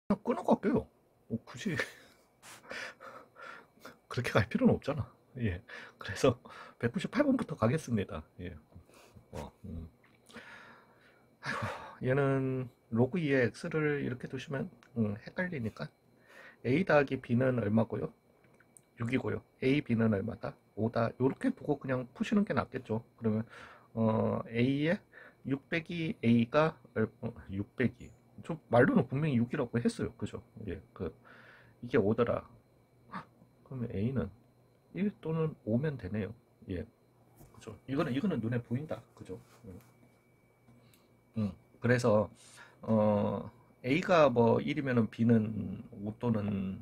그냥 끊어갈게요. 굳이 그렇게 갈 필요는 없잖아. 예. 그래서 198번부터 가겠습니다. 예. 어, 얘는 로그 2의 x를 이렇게 두시면 헷갈리니까 a 더하기 b는 얼마고요? 6이고요. a, b는 얼마다? 5다. 이렇게 두고 그냥 푸시는 게 낫겠죠. 그러면 a에 6 빼기 a가 6 빼기 저 말로는 분명히 6이라고 했어요. 그죠? 예, 이게 5더라. 그러면 a는 1 또는 5면 되네요. 예, 그죠? 이거는 눈에 보인다. 그죠? 그래서 a가 뭐 1이면은 b는 5 또는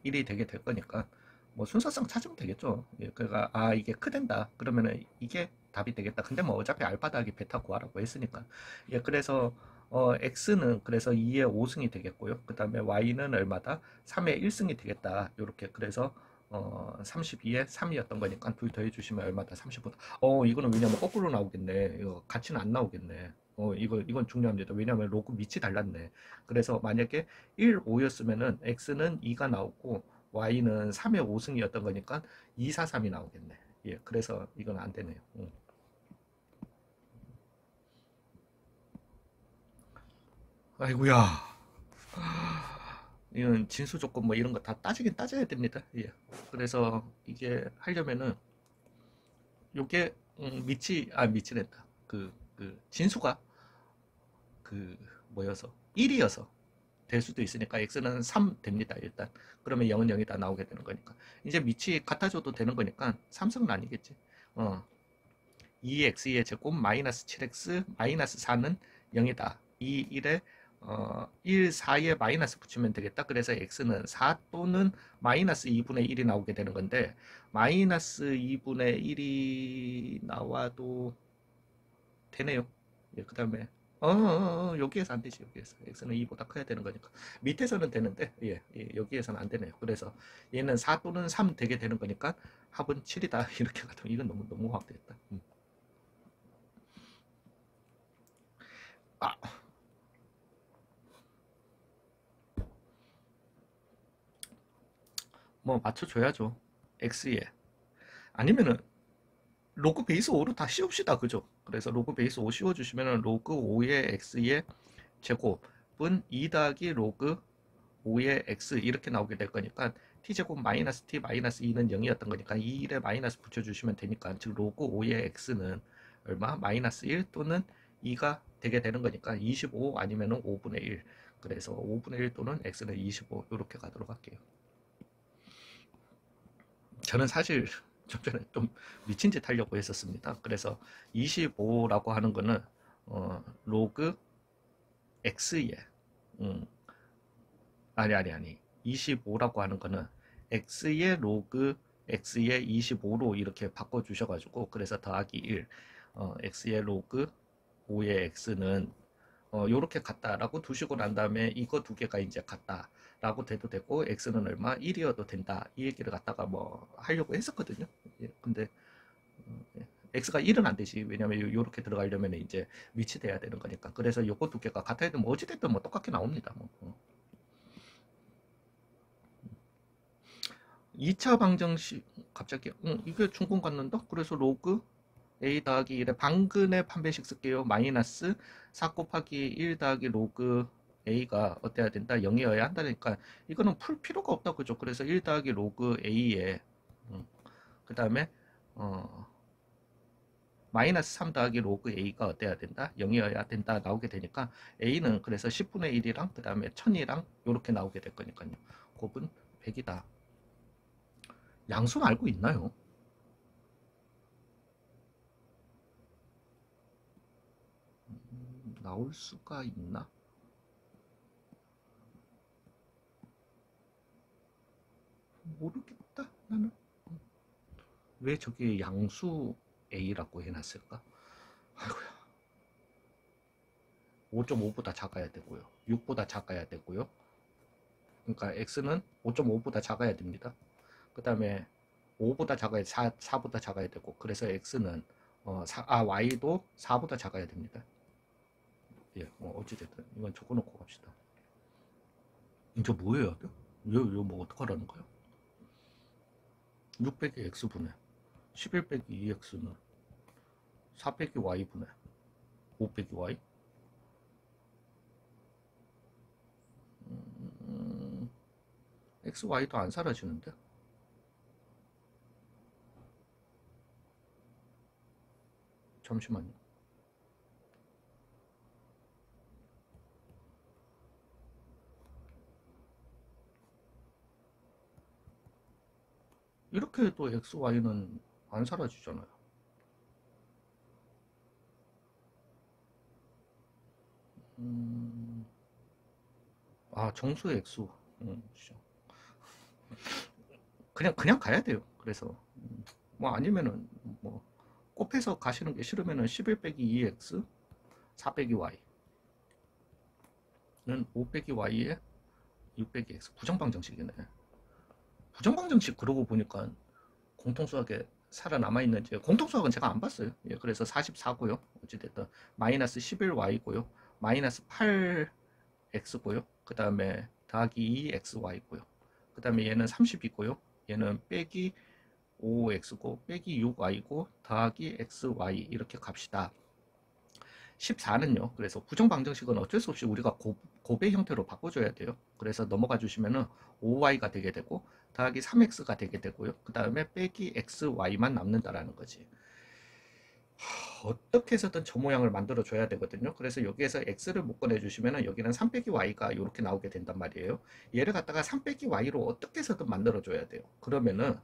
1이 되게 될 거니까 뭐 순서상 찾으면 되겠죠. 예, 그러니까 이게 크된다. 그러면은 이게 답이 되겠다. 근데 뭐 어차피 알파 더하기 베타 구하라고 했으니까. 예, 그래서 x는 그래서 2의 5승이 되겠고요. 그 다음에 y는 얼마다? 3의 1승이 되겠다. 요렇게 그래서 32에 3이었던 거니까 둘 더해 주시면 얼마다? 35다. 이거는 왜냐면 거꾸로 나오겠네. 이거 같이는 안 나오겠네. 이건 중요합니다. 왜냐면 로그 밑이 달랐네. 그래서 만약에 1, 5였으면은 x는 2가 나오고 y는 3의 5승이었던 거니까 2, 4, 3이 나오겠네. 예, 그래서 이건 안 되네요. 아이고야. 이건 진수 조건 뭐 이런 거 다 따지긴 따져야 됩니다. 예. 그래서 이게 하려면은 요게 밑이 랬다. 진수가 뭐여서 1이어서 될 수도 있으니까 x는 3 됩니다. 일단 그러면 0은 0이 다 나오게 되는 거니까 이제 밑이 같아져도 되는 거니까 3승은 아니겠지. 2x의 제곱 마이너스 7x 마이너스 4는 0이다. 2, 1에 1, 4에 마이너스 붙이면 되겠다. 그래서 x는 4 또는 마이너스 2분의 1이 나오게 되는 건데 마이너스 2분의 1이 나와도 되네요. 예, 그 다음에 여기에서 안 되지. 여기에서 x는 2보다 커야 되는 거니까 밑에서는 되는데 여기에서는 안 되네요. 그래서 얘는 4 또는 3 되게 되는 거니까 합은 7이다. 이렇게 가면 이건 너무 확대했다. 아, 뭐 맞춰줘야죠. x에 아니면은 로그 베이스 5로 다 씌웁시다. 그죠? 그래서 로그 베이스 5 씌워주시면은 로그 5의 x의 제곱은 2 더하기 로그 5의 x 이렇게 나오게 될 거니까 t제곱 마이너스 t 마이너스 2는 0이었던 거니까 2에 마이너스 붙여주시면 되니까 즉 로그 5의 x는 얼마? 마이너스 1 또는 2가 되게 되는 거니까 25 아니면은 5분의 1 그래서 5분의 1 또는 x는 25 이렇게 가도록 할게요. 저는 사실 좀 전에 좀 미친 짓 하려고 했었습니다. 그래서 25라고 하는 거는 로그 x에 음, 아니 25라고 하는 거는 x의 로그 x의 25로 이렇게 바꿔 주셔가지고 그래서 더하기 1 x의 로그 5의 x는 요렇게 같다라고 두시고 난 다음에 이거 두 개가 이제 같다라고 돼도 되고 x는 얼마 1이어도 된다 이 얘기를 갖다가 뭐 하려고 했었거든요. 예, 근데 x가 1은 안 되지. 왜냐면 요렇게 들어가려면 이제 위치돼야 되는 거니까. 그래서 요거 두 개가 같아야 되면 어찌됐든 뭐 똑같게 나옵니다. 뭐. 2차 방정식 갑자기 이게 중공 갖는다? 그래서 로그 a 더하기 1의 방근의 판별식 쓸게요. 마이너스 4 곱하기 1 더하기 로그 a가 어때야 된다? 0이어야 한다니까 이거는 풀 필요가 없다. 그죠? 그래서 1 더하기 로그 a에 그 다음에 어, 마이너스 3 더하기 로그 a가 어때야 된다? 0이어야 된다 나오게 되니까 a는 그래서 10분의 1이랑 그 다음에 1000이랑 이렇게 나오게 될 거니까요. 곱은 100이다. 양수는 알고 있나요? 나올 수가 있나? 모르겠다 나는. 왜 저기 양수 a라고 해놨을까? 아이고야. 5.5보다 작아야 되고요. 6보다 작아야 되고요. 그러니까 x는 5.5보다 작아야 됩니다. 그 다음에 5보다 작아야 4보다 작아야 되고 그래서 x는 y도 4보다 작아야 됩니다. 예, 어찌됐든 이건 적어놓고 갑시다. 이제 뭐 해야 돼? 이거 뭐 어떡하라는 거야? 6 빼기 x분의 11 빼기 2x는 4 빼기 y분의 5 빼기 y. x, y도 안 사라지는데? 잠시만요. 이렇게 해도 x, y는 안 사라지잖아요. 정수 액수. 그냥 가야 돼요. 그래서 뭐 아니면은 뭐 곱해서 가시는 게 싫으면은 11 빼기 2x 4 빼기 y는 5 빼기 y에 6 빼기 x. 부정방정식이네. 부정방정식 그러고 보니까 공통수학에 살아남아있는지, 공통수학은 제가 안 봤어요. 예, 그래서 44고요 어찌됐든 마이너스 11y고요 마이너스 8x고요 그 다음에 더하기 2xy고요 그 다음에 얘는 30이고요 얘는 빼기 5x고 빼기 6y고 더하기 xy 이렇게 갑시다. 14는요. 그래서 부정방정식은 어쩔 수 없이 우리가 곱의 형태로 바꿔줘야 돼요. 그래서 넘어가 주시면은 5y가 되게 되고 더하기 3x가 되게 되고요. 그 다음에 빼기 xy만 남는다라는 거지. 어떻게 해서든 저 모양을 만들어 줘야 되거든요. 그래서 여기에서 x를 못 꺼내 주시면은 여기는 3 빼기 y가 이렇게 나오게 된단 말이에요. 얘를 갖다가 3 빼기 y로 어떻게 해서든 만들어 줘야 돼요. 그러면은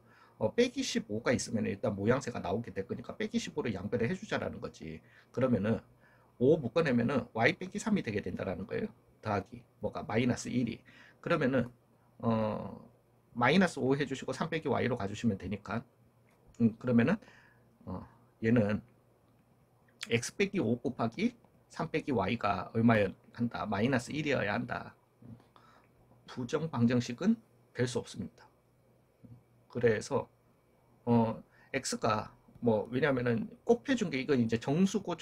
빼기 15가 있으면 일단 모양새가 나오게 될 거니까 빼기 15를 양배를 해주자라는 거지. 그러면은 5 묶어내면은 y 빼기 3이 되게 된다라는 거예요. 더하기 뭐가 마이너스 1이. 그러면은 마이너스 5 해주시고 3 빼기 y로 가주시면 되니까 그러면은 얘는 x 빼기 5 곱하기 3 빼기 y가 얼마여야 한다? 마이너스 1이어야 한다. 부정방정식은 될 수 없습니다. 그래서 x가 뭐 왜냐면은 곱해준 게 이건 이제 정수고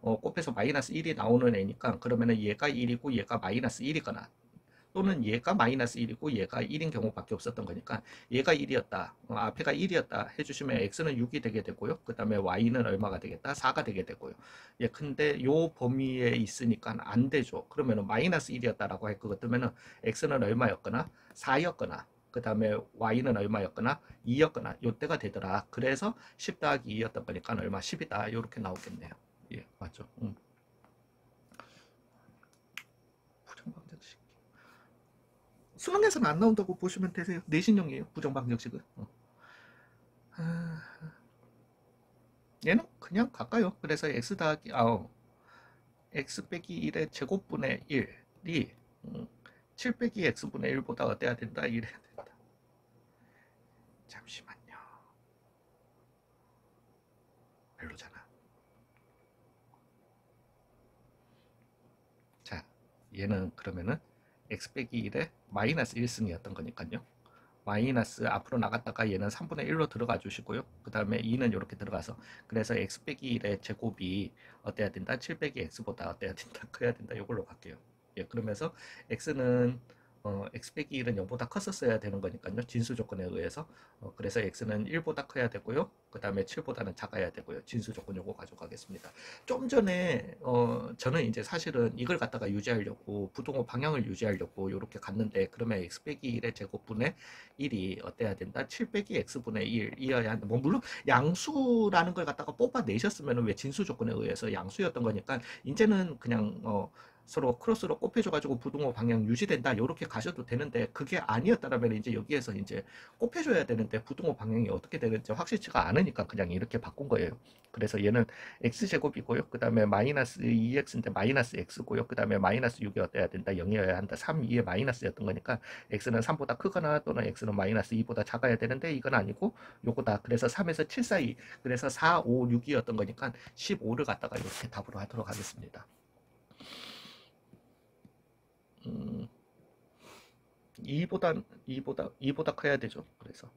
곱해서 마이너스 1이 나오는 애니까 그러면은 얘가 1이고 얘가 마이너스 1이거나 또는 얘가 마이너스 1이고 얘가 1인 경우밖에 없었던 거니까 얘가 1이었다 앞에가 1이었다 해주시면 x는 6이 되게 되고요 그 다음에 y는 얼마가 되겠다 4가 되게 되고요. 예, 근데 요 범위에 있으니까 안 되죠. 그러면은 마이너스 1이었다라고 할 것 같으면은 x는 얼마였거나 4였거나 그 다음에 y는 얼마였거나 2였거나 요때가 되더라. 그래서 10 더하기 2였던 거니까 얼마 10이다 요렇게 나오겠네요. 예, 맞죠. 부정방정식 수능에서는 안 나온다고 보시면 되세요. 내신형이에요 부정방정식은. 얘는 그냥 갈까요? 그래서 x 더하기 x 빼기 1의 제곱분의 1이 7 빼기 x분의 1보다 어때야 된다? 이래야 된다. 잠시만요. 별로잖아. 자, 얘는 그러면은 x 빼기 1의 마이너스 1승이었던 거니까요. 마이너스 앞으로 나갔다가 얘는 3분의 1로 들어가 주시고요. 그 다음에 2는 이렇게 들어가서 그래서 x 빼기 1의 제곱이 어때야 된다? 7 빼기 x보다 어때야 된다? 커야 된다. 이걸로 갈게요. 예, 그러면서 x는 x 빼기 1은 0보다 컸었어야 되는 거니까요. 진수 조건에 의해서. 그래서 x는 1보다 커야 되고요. 그 다음에 7보다는 작아야 되고요. 진수 조건 요거 가져가겠습니다. 좀 전에 저는 이제 사실은 이걸 갖다가 유지하려고 부동호 방향을 유지하려고 이렇게 갔는데 그러면 x 빼기 1의 제곱분의 1이 어때야 된다? 7 빼기 x분의 1이어야 한다. 뭐 물론 양수라는 걸 갖다가 뽑아내셨으면 왜 진수 조건에 의해서 양수였던 거니까 이제는 그냥 서로 크로스로 곱해줘가지고 부동호 방향 유지된다 이렇게 가셔도 되는데 그게 아니었다면 이제 여기에서 이제 곱해줘야 되는데 부동호 방향이 어떻게 되는지 확실치가 않으니까 그냥 이렇게 바꾼 거예요. 그래서 얘는 x제곱이고요. 그 다음에 마이너스 2x인데 마이너스 x고요. 그 다음에 마이너스 6이 어때야 된다? 0이어야 한다. 3, 2의 마이너스였던 거니까 x는 3보다 크거나 또는 x는 마이너스 2보다 작아야 되는데 이건 아니고 요거다. 그래서 3에서 7 사이 그래서 4, 5, 6이었던 거니까 15를 갖다가 이렇게 답으로 하도록 하겠습니다. 2보다 커야 되죠. 그래서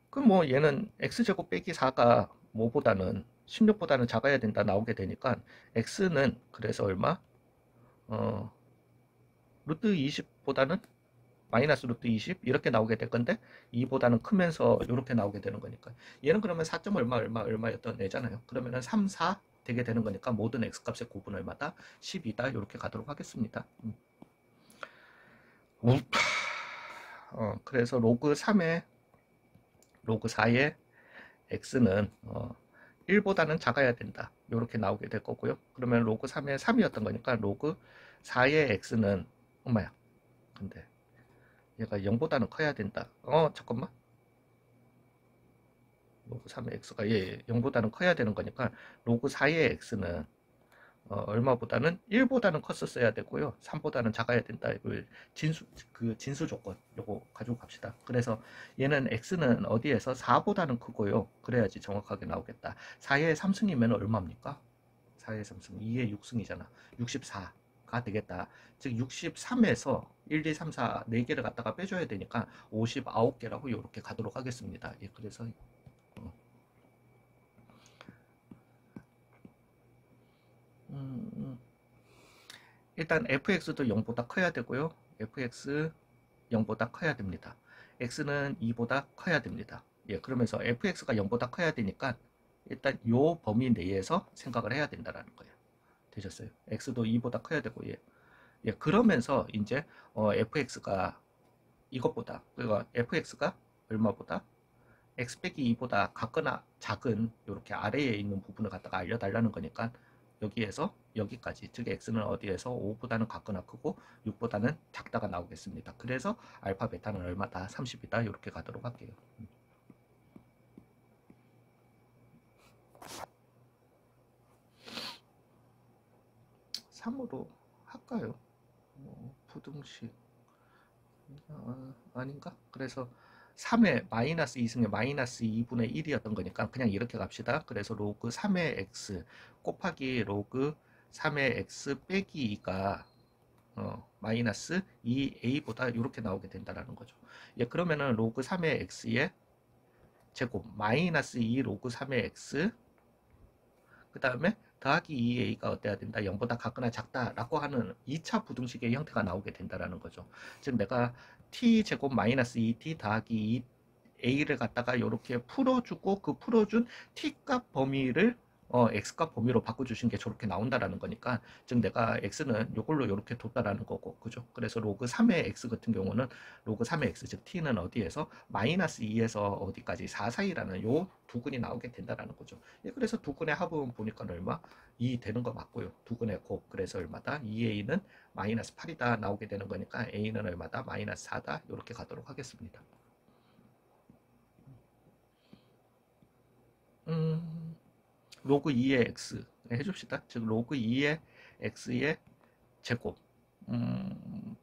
그럼 뭐 얘는 x제곱 빼기 4가 뭐보다는 16보다는 작아야 된다 나오게 되니까 x는 그래서 얼마? 어, 루트 20보다는 마이너스 루트 20 이렇게 나오게 될 건데 2보다는 크면서 이렇게 나오게 되는 거니까 얘는 그러면 4점 얼마였던 애잖아요. 그러면은 3, 4 되게 되는 거니까 모든 x 값의 곱은 얼마다? 12다 이렇게 가도록 하겠습니다. 그래서 로그 3의 로그 4의 x는 1보다는 작아야 된다. 이렇게 나오게 될 거고요. 그러면 로그 3의 3이었던 거니까 로그 4의 x는 엄마야. 근데 얘가 0보다는 커야 된다. 잠깐만. 로그 3의 x가 0보다는 커야 되는 거니까 로그 4의 x는 얼마보다는 1보다는 컸었어야 되고요. 3보다는 작아야 된다. 이걸 진수 조건 요거 가지고 갑시다. 그래서 얘는 x는 어디에서 4보다는 크고요. 그래야지 정확하게 나오겠다. 4의 3승이면 얼마입니까? 4의 3승 2의 6승이잖아. 64가 되겠다. 즉 63에서 1, 2, 3, 4 4개를 갖다가 빼줘야 되니까 59개라고 이렇게 가도록 하겠습니다. 예, 그래서 일단 fx도 0보다 커야 되고요. fx 0보다 커야 됩니다. x는 2보다 커야 됩니다. 예, 그러면서 fx가 0보다 커야 되니까 일단 요 범위 내에서 생각을 해야 된다라는 거예요. 되셨어요? x도 2보다 커야 되고 예, 그러면서 이제 fx가 이것보다 그러니까 fx가 얼마보다 x 빼기 2보다 같거나 작은 이렇게 아래에 있는 부분을 갖다가 알려달라는 거니까 여기에서 여기까지 즉 x는 어디에서 5보다는 같거나 크고 6보다는 작다가 나오겠습니다. 그래서 알파 베타는 얼마다? 30이다. 이렇게 가도록 할게요. 3으로 할까요? 부등식 아닌가? 그래서 3의 마이너스 2승의 마이너스 2분의 1이었던 거니까 그냥 이렇게 갑시다. 그래서 로그 3의 x 곱하기 로그 3의 x 빼기 2가 마이너스 2a보다 이렇게 나오게 된다라는 거죠. 예, 그러면은 로그 3의 x의 제곱 마이너스 2 로그 3의 x 그 다음에 더하기 2a가 어때야 된다? 0보다 같거나 작다라고 하는 2차 부등식의 형태가 나오게 된다라는 거죠. 즉 내가 t제곱 마이너스 2t 더하기 2a를 갖다가 이렇게 풀어주고 그 풀어준 t값 범위를 x값 범위로 바꿔주신 게 저렇게 나온다라는 거니까 즉 내가 x는 이걸로 이렇게 뒀다라는 거고 그죠? 그래서 로그 3의 x 같은 경우는 로그 3의 x 즉 t는 어디에서 마이너스 2에서 어디까지 4 사이라는 요 두근이 나오게 된다라는 거죠. 예, 그래서 두근의 합은 보니까 얼마? 2 되는 거 맞고요. 두근의 곱 그래서 얼마다? 2a는 마이너스 8이다 나오게 되는 거니까 a는 얼마다? 마이너스 4다 이렇게 가도록 하겠습니다. 로그 2의 x 해줍시다. 즉 로그 2의 x의 제곱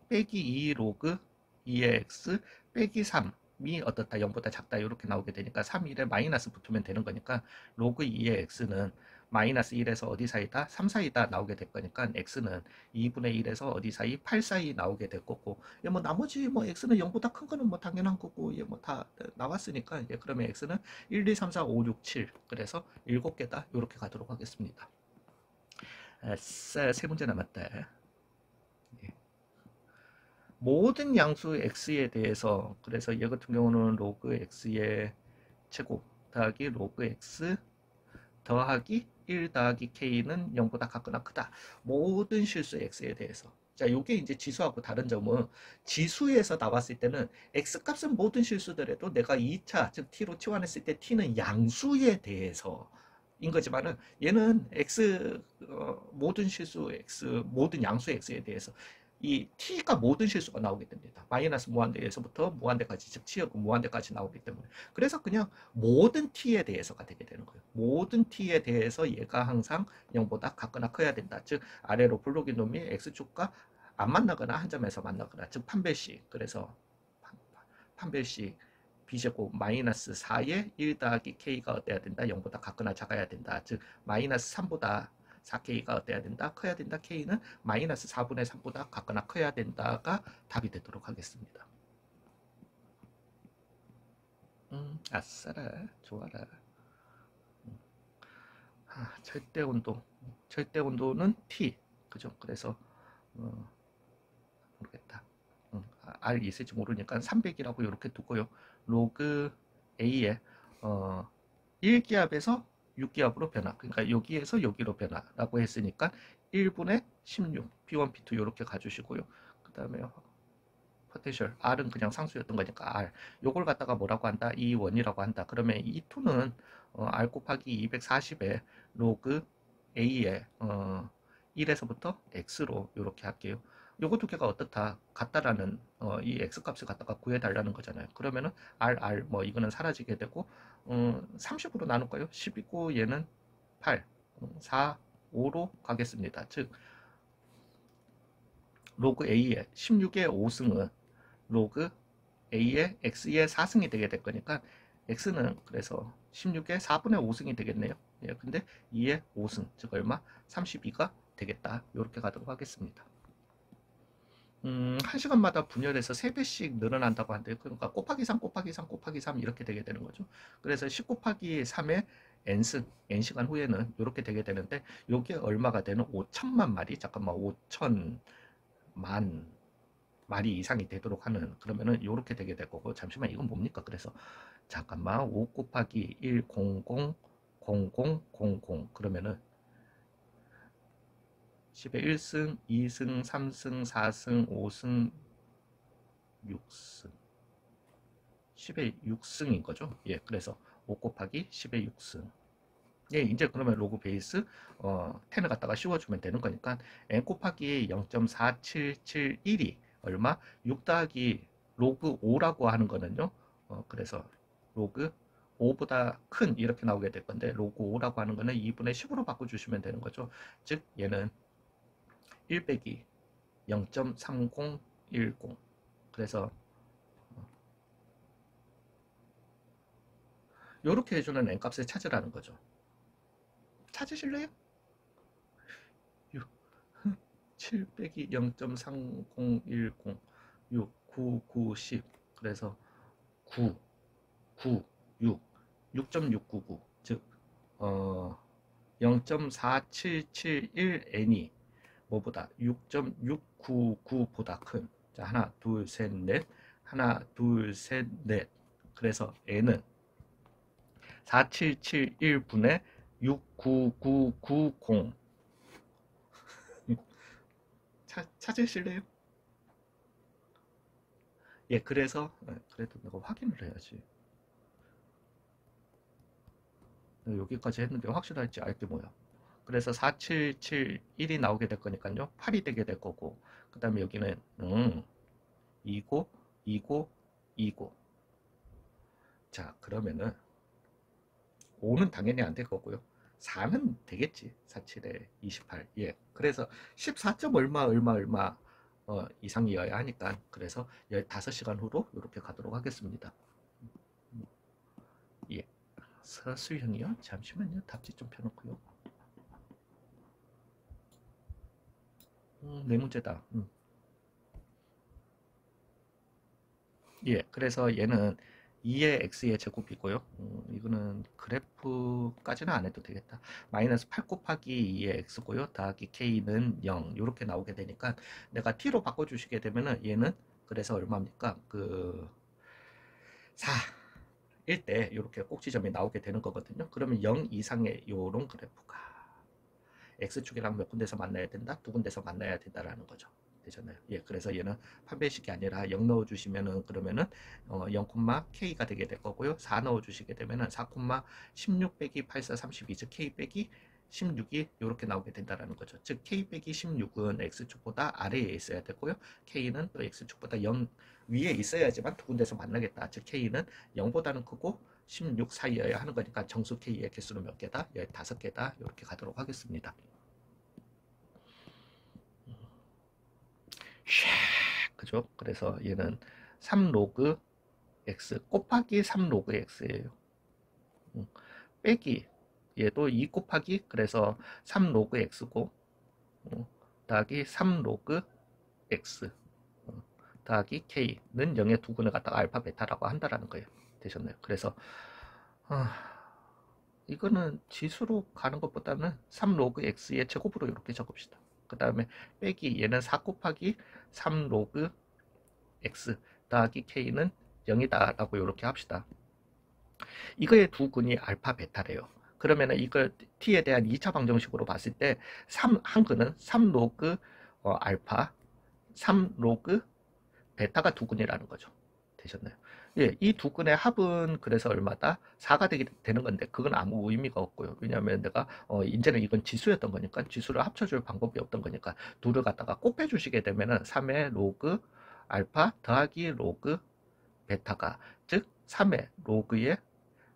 빼기 2 로그 2의 x 빼기 3이 어떻다 0보다 작다 이렇게 나오게 되니까 3, 1에 마이너스 붙으면 되는 거니까 로그 2의 x는 마이너스 1에서 어디 사이다? 3 사이다 나오게 될 거니까 x는 2분의 1에서 어디 사이? 8 사이 나오게 될 거고 예, 뭐 나머지 뭐 x는 0보다 큰 거는 뭐 당연한 거고 예, 뭐 다 나왔으니까 예, 그러면 x는 1, 2, 3, 4, 5, 6, 7 그래서 7개다 이렇게 가도록 하겠습니다. 아싸, 세 문제 남았다. 예. 모든 양수 x에 대해서 그래서 얘 같은 경우는 로그 x의 제곱 더하기 로그 x 더하기 1 더하기 k는 0보다 같거나 크다. 모든 실수 x에 대해서. 자, 요게 이제 지수하고 다른 점은 지수에서 나왔을 때는 x값은 모든 실수더라도 내가 2차 즉 t로 치환했을 때 t는 양수에 대해서 인 거지만은 얘는 x 모든 실수 x 모든 양수 x에 대해서 이 t가 모든 실수가 나오게 됩니다. 마이너스 무한대에서부터 무한대까지 즉 치역은 무한대까지 나오기 때문에 그래서 그냥 모든 t에 대해서가 되게 되는 거예요. 모든 t에 대해서 얘가 항상 0보다 같거나 커야 된다. 즉 아래로 블록인 놈이 x축과 안 만나거나 한 점에서 만나거나 즉 판별식 그래서 판별식 b제곱 마이너스 4의 1 더하기 k가 어때야 된다? 0보다 같거나 작아야 된다. 즉 마이너스 3보다 4k가 어때야 된다? 커야 된다. k는 마이너스 4분의 3보다 같거나 커야 된다가 답이 되도록 하겠습니다. 아싸라 좋아라. 절대 온도는 T. 그죠? 그래서 모르겠다. R 있을지 모르니까 300이라고 이렇게 두고요. 로그 A에 1기압에서 6기압으로 변화. 그러니까 여기에서 여기로 변화라고 했으니까 1분의 16, B1, B2 이렇게 가주시고요. 그 다음에 포텐셜 R은 그냥 상수였던 거니까 R. 요걸 갖다가 뭐라고 한다? E1이라고 한다. 그러면 E2는 R 곱하기 240에 로그 A에 1에서부터 X로 이렇게 할게요. 요거 두 개가 어떻다? 같다라는 이 X 값을 갖다가 구해달라는 거잖아요. 그러면은 R 뭐 이거는 사라지게 되고 30으로 나눌까요? 10이고 얘는 8, 4, 5로 가겠습니다. 즉 로그 A의 16의 5승은 로그 A의 X의 4승이 되게 될 거니까 X는 그래서 16의 4분의 5승이 되겠네요. 예, 근데 2의 5승, 즉 얼마? 32가 되겠다. 이렇게 가도록 하겠습니다. 1시간마다 분열해서 3배씩 늘어난다고 한대요. 그러니까 곱하기 3, 곱하기 3, 곱하기 3 이렇게 되게 되는 거죠. 그래서 10 곱하기 3의 n승, n시간 후에는 이렇게 되게 되는데 이게 얼마가 되는 5천만 마리? 잠깐만 5천만 마리 이상이 되도록 하는 그러면은 이렇게 되게 될 거고 잠시만 이건 뭡니까? 그래서 잠깐만 5 곱하기 1, 0, 0, 0, 0, 0, 0 그러면은 10의 1승, 2승, 3승, 4승, 5승, 6승 10의 6승인 거죠. 예, 그래서 5 곱하기 10의 6승 예, 이제 그러면 로그 베이스 10을 갖다가 씌워주면 되는 거니까 n 곱하기 0.4771이 얼마? 6 더하기 로그 5라고 하는 거는요. 그래서 로그 5보다 큰 이렇게 나오게 될 건데 로그 5라고 하는 거는 2분의 10으로 바꿔주시면 되는 거죠. 즉 얘는 1 빼기 0.3010 그래서 이렇게 해주는 n값을 찾으라는 거죠. 찾으실래요? 7 빼기 0.3010 6, 9, 9, 10 그래서 9, 9, 6 6.699 즉 0.4771n이 뭐보다 6.699보다 큰 자, 하나 둘 셋 넷 하나 둘 셋 넷 그래서 n은 4771분의 69990 찾으실래요? 예, 그래서 그래도 내가 확인을 해야지. 여기까지 했는데 확실할지 알게 뭐야. 그래서 4771이 나오게 될 거니까요. 8이 되게 될 거고. 그 다음에 여기는 2고, 2고, 2고. 자, 그러면은 5는 당연히 안 될 거고요. 4는 되겠지. 47에 28. 예. 그래서 14점 얼마 이상이어야 하니까 그래서 15시간 후로 이렇게 가도록 하겠습니다. 예. 서술형이요? 잠시만요. 답지 좀 펴놓고요. 네 문제다. 예, 그래서 얘는 2의 x의 제곱이고요. 이거는 그래프까지는 안 해도 되겠다. 마이너스 8 곱하기 2의 x고요. 더하기 k는 0 이렇게 나오게 되니까 내가 t로 바꿔주시게 되면은 얘는 그래서 얼마입니까? 그 4일 때 이렇게 꼭지점이 나오게 되는 거거든요. 그러면 0 이상의 요런 그래프가 x축이랑 몇 군데서 만나야 된다? 두 군데서 만나야 된다라는 거죠. 되잖아요. 예, 그래서 얘는 판별식이 아니라 0 넣어주시면은 그러면은 0, k가 되게 될 거고요. 4 넣어주시게 되면은 4, 16 빼기 84, 32, 즉 k 빼기 16이 이렇게 나오게 된다라는 거죠. 즉 k 빼기 16은 x축보다 아래에 있어야 되고요. k는 또 x축보다 0 위에 있어야지만 두 군데서 만나겠다. 즉 k는 0보다는 크고 16 사이여야 하는 거니까 정수 k의 개수는 몇 개다? 15개다. 이렇게 가도록 하겠습니다. 그죠? 그래서 얘는 3 로그 x 곱하기 3 로그 x예요. 빼기 얘도 2 곱하기 그래서 3 로그 x고 더하기 3 로그 x 더하기 k는 0의 두 근을 갖다가 알파 베타라고 한다라는 거예요. 되셨나요? 그래서 이거는 지수로 가는 것보다는 3 로그 x의 제곱으로 이렇게 적읍시다. 그 다음에 빼기 얘는 4 곱하기 3 로그 x 더하기 k는 0이다 라고 이렇게 합시다. 이거의 두 근이 알파 베타래요. 그러면은 이걸 t에 대한 2차 방정식으로 봤을 때 한 근은 3 로그 알파 3 로그 베타가 두 근이라는 거죠. 되셨나요? 예, 이 두 근의 합은 그래서 얼마다? 4가 되는 건데 그건 아무 의미가 없고요. 왜냐하면 내가 이제는 이건 지수였던 거니까 지수를 합쳐줄 방법이 없던 거니까 둘을 갖다가 곱해주시게 되면은 3의 로그 알파 더하기 로그 베타가 즉 3의 로그의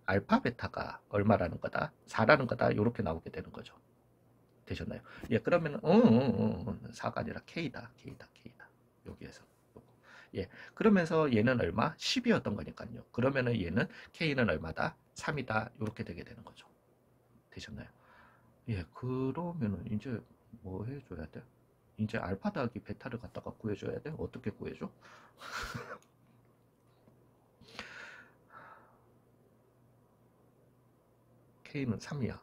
알파 베타가 얼마라는 거다? 4라는 거다. 이렇게 나오게 되는 거죠. 되셨나요? 예, 그러면 4가 아니라 K다. K다. 여기에서. 예, 그러면서 얘는 얼마? 10이었던 거니까요. 그러면은 얘는 K는 얼마다? 3이다. 이렇게 되게 되는 거죠. 되셨나요? 예, 그러면은 이제 뭐 해줘야 돼? 이제 알파 더하기 베타를 갖다가 구해줘야 돼? 어떻게 구해줘? K는 3이야.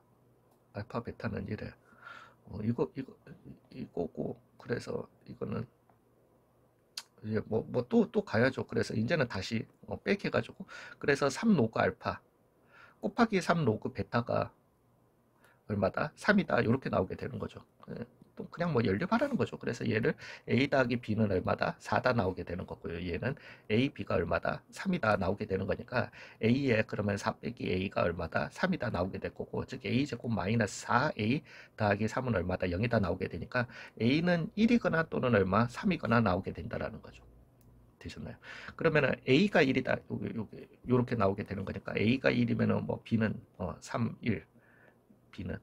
알파 베타는 1에. 이거고, 그래서 이거는 이제 또 가야죠. 그래서 이제는 다시 빽해가지고, 그래서 3 로그 알파 곱하기 3 로그 베타가 얼마다? 3이다. 이렇게 나오게 되는 거죠. 예, 또 그냥 뭐 연립하라는 거죠. 그래서 얘를 a 더하기 b는 얼마다? 4다 나오게 되는 거고요. 얘는 a, b가 얼마다? 3이다 나오게 되는 거니까 a에 그러면 4 빼기 a가 얼마다? 3이다 나오게 될 거고, 즉 a 제곱 마이너스 4a 더하기 3은 얼마다? 0이다 나오게 되니까 a는 1이거나 또는 얼마? 3이거나 나오게 된다라는 거죠. 되셨나요? 그러면은 a가 1이다. 요렇게 나오게 되는 거니까 a가 1이면은 뭐 b는 3, 1 b는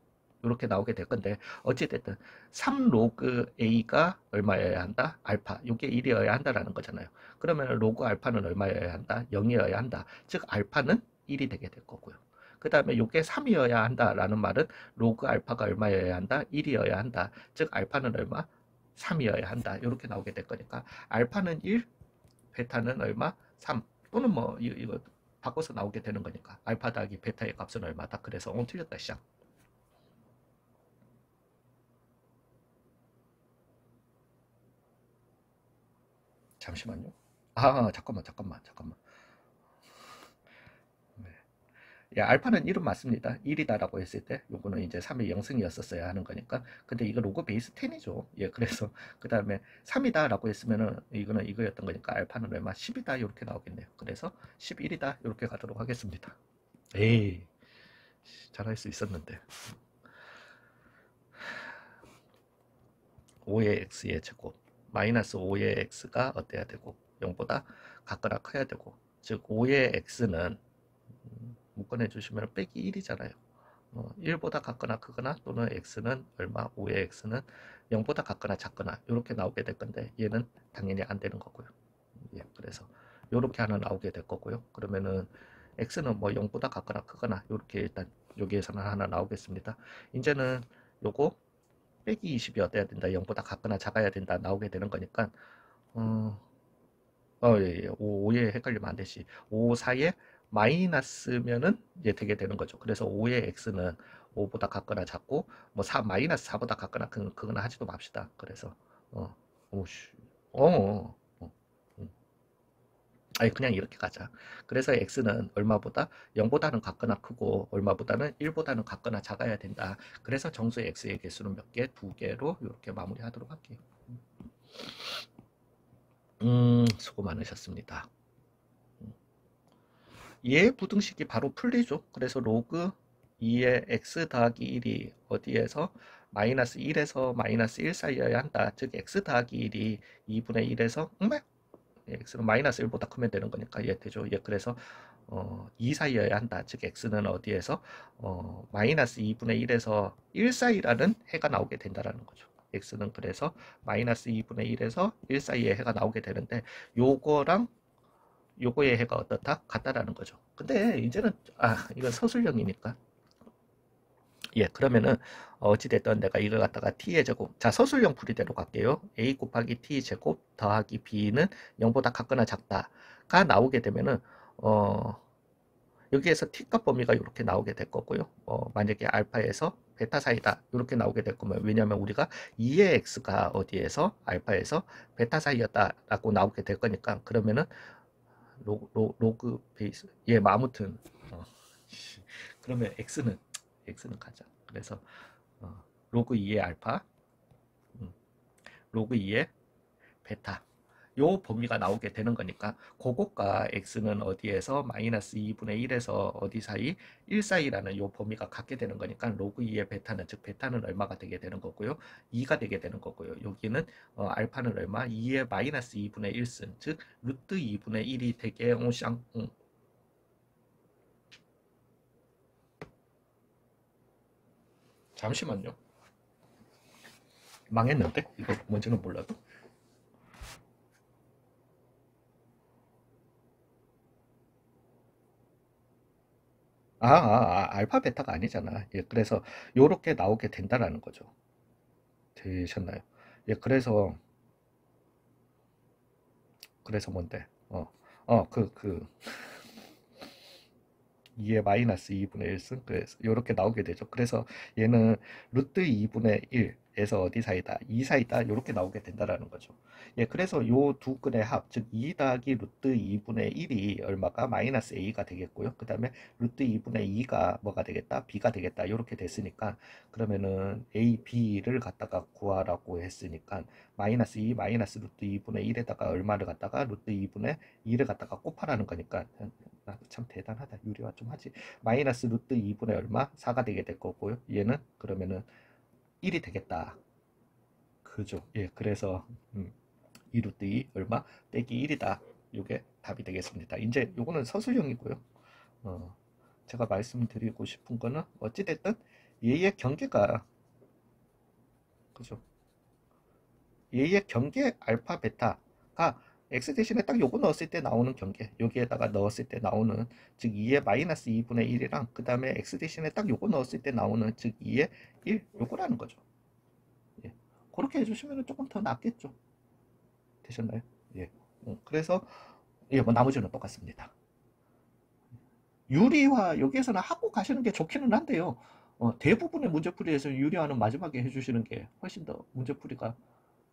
이렇게 나오게 될 건데 어찌됐든 3 로그 a가 얼마여야 한다? 알파. 이게 1이어야 한다라는 거잖아요. 그러면 로그 알파는 얼마여야 한다? 0이어야 한다. 즉 알파는 1이 되게 될 거고요. 그 다음에 이게 3이어야 한다라는 말은 로그 알파가 얼마여야 한다? 1이어야 한다. 즉 알파는 얼마? 3이어야 한다. 이렇게 나오게 될 거니까 알파는 1, 베타는 얼마? 3. 또는 뭐 이거 바꿔서 나오게 되는 거니까 알파 더하기 베타의 값은 얼마다? 그래서 틀렸다 시작. 잠시만요. 잠깐만. 네. 야, 알파는 1은 맞습니다. 1이다라고 했을 때, 요거는 이제 3의 0승이었었어야 하는 거니까. 근데 이거 로그 베이스 10이죠. 예, 그래서, 그 다음에 3이다라고 했으면은, 이거는 이거였던 거니까, 알파는 얼마? 10이다, 이렇게 나오겠네요. 그래서 11이다, 이렇게 가도록 하겠습니다. 에이, 잘할 수 있었는데. 5의 x의 제곱, 마이너스 5의 x가 어때야 되고, 0보다 같거나 커야 되고, 즉, 5의 x는 묶어내 주시면 빼기 1이잖아요. 1보다 같거나 크거나 또는 x는 얼마? 5의 x는 0보다 같거나 작거나 이렇게 나오게 될 건데 얘는 당연히 안 되는 거고요. 예, 그래서 이렇게 하나 나오게 될 거고요. 그러면은 x는 뭐 0보다 같거나 크거나 이렇게 일단 여기에서는 하나 나오겠습니다. 이제는 요거 빼기 20이 어때야 된다? 0보다 같거나 작아야 된다 나오게 되는 거니까 어, 예. 5에 헷갈리면 안 되지. 5 사이에 마이너스면은 이제 되게 되는 거죠. 그래서 5의 x는 5보다 같거나 작고, 뭐 4, 마이너스 4보다 같거나 그거는 하지도 맙시다. 그래서, 오씨, 음. 아니, 그냥 이렇게 가자. 그래서 x는 얼마보다 0보다는 같거나 크고, 얼마보다는 1보다는 같거나 작아야 된다. 그래서 정수의 x의 개수는 몇 개? 2개로 이렇게 마무리하도록 할게요. 수고 많으셨습니다. 얘 부등식이 바로 풀리죠. 그래서 로그 2의 x 더하기 1이 어디에서 마이너스 1에서 마이너스 1 사이여야 한다. 즉 x 더하기 1이 2분의 1에서 x는 마이너스 1보다 크면 되는 거니까 예 되죠. 예 그래서 2 사이여야 한다. 즉 x는 어디에서 마이너스 2분의 1에서 1 사이라는 해가 나오게 된다라는 거죠. x는 그래서 마이너스 2분의 1에서 1 사이의 해가 나오게 되는데 요거랑 요거의 해가 어떻다? 같다라는 거죠. 근데 이제는 이건 서술형이니까 예 그러면은 어찌됐든 내가 이걸 갖다가 t의 제곱 자 서술형 풀이대로 갈게요. a 곱하기 t 제곱 더하기 b는 0보다 같거나 작다가 나오게 되면은 어 여기에서 t값 범위가 이렇게 나오게 될 거고요. 만약에 알파에서 베타 사이다 이렇게 나오게 될 거면, 왜냐하면 우리가 2의 x가 어디에서 알파에서 베타 사이였다라고 나오게 될 거니까, 그러면은 로그 베이스, 예, 뭐 아무튼 어, 그러면 x는 가자. 그래서 로그 2의 알파, 음, 로그 2의 베타, 요 범위가 나오게 되는 거니까, 그것과 x는 어디에서 마이너스 2분의 1에서 어디 사이, 1 사이라는 요 범위가 같게 되는 거니까, 로그 2의 베타는, 즉 베타는 얼마가 되게 되는 거고요, 2가 되게 되는 거고요. 여기는 알파는 얼마, 2의 마이너스 2분의 1승, 즉 루트 2분의 1이 되게 오샹. 잠시만요. 망했는데? 이거 뭔지는 몰라도. 알파 베타가 아니잖아. 예, 그래서 요렇게 나오게 된다라는 거죠. 되셨나요? 예, 그래서 뭔데? 2의 마이너스 2분의 1승, 그래서 이렇게 나오게 되죠. 그래서 얘는 루트 2분의 1에서 어디 사이다, 2 사이다, 이렇게 나오게 된다라는 거죠. 예, 그래서 요 두 근의 합, 즉 2 더하기 루트 2분의 1이 얼마가 마이너스 a가 되겠고요. 그 다음에 루트 2분의 2가 뭐가 되겠다, b가 되겠다, 이렇게 됐으니까, 그러면은 a, b를 갖다가 구하라고 했으니까, 마이너스 2 마이너스 루트 2분의 1에다가 얼마를 갖다가 루트 2분의 2를 갖다가 곱하라는 거니까, 나도 참 대단하다. 유리화 좀 하지. 마이너스 루트 2분의 얼마? 4가 되게 될 거고요. 얘는 그러면은 1이 되겠다. 그죠? 예, 그래서 2 루트 2 얼마? 빼기 1이다. 요게 답이 되겠습니다. 이제 요거는 서술형이고요. 제가 말씀드리고 싶은 거는 어찌됐든 얘의 경계가, 그죠? 얘의 경계 알파 베타가 x 대신에 딱 요거 넣었을 때 나오는 경계, 여기에다가 넣었을 때 나오는, 즉 2의 마이너스 2분의 1이랑 그 다음에 x 대신에 딱 요거 넣었을 때 나오는, 즉 2의 1, 요거라는 거죠. 예. 그렇게 해주시면 조금 더 낫겠죠. 되셨나요? 예. 그래서 예, 뭐 나머지는 똑같습니다. 유리화 여기에서는 하고 가시는 게 좋기는 한데요. 대부분의 문제풀이에서 유리화는 마지막에 해주시는 게 훨씬 더 문제풀이가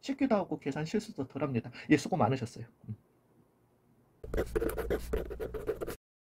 쉽기도 하고 계산 실수도 덜합니다. 예, 수고 많으셨어요.